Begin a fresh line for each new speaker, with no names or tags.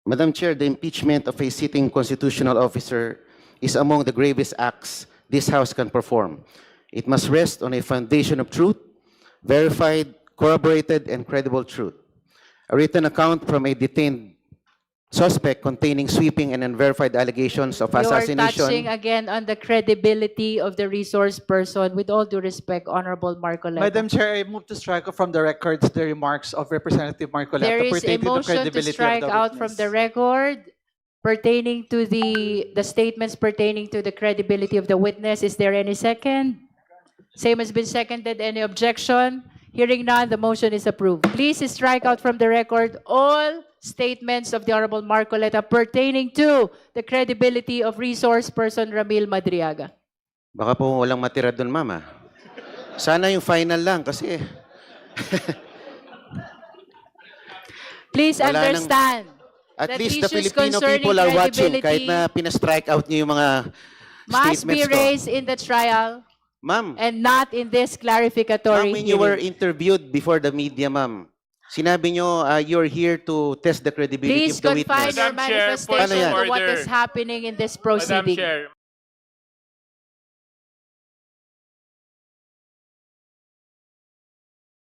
Madam Chair, the impeachment of a sitting constitutional officer is among the gravest acts this House can perform. It must rest on a foundation of truth, verified, corroborated, and credible truth. A written account from a detained suspect containing sweeping and unverified allegations of
You are touching
assassination.
again on the credibility of the resource person. With all due respect, Honorable Marcoleta.
Madam Chair, I move to strike off from the records the remarks of Representative Marcoleta
There is a
pertaining to the
motion to
credibility
strike
of the
out from the
witness.
record pertaining to the statements pertaining to the credibility of the witness. Is there any second? Same has been seconded. Any objection? Hearing none, the motion is approved. Please strike out from the record all statements of the Honorable Marcoleta pertaining to the credibility of resource person Ramil Madriaga.
Baka po walang matira doon, mama. Sana yung final lang kasi
Please
Wala nang-
understand
at
that
least the
issues
Filipino
concerning
people are watching
credibility
kahit na pina-strike out niyo yung mga
must be
statements ko.
raised in the trial
Ma'am,
and not in this clarificatory
when you were
hearing.
interviewed before the media, ma'am, sinabi nyo you're here to test the credibility
Please
of the
confine
witness.
your
Madam Chair,
manifestation
point of
to what
order.
is happening in this
Madam
proceeding.
Chair,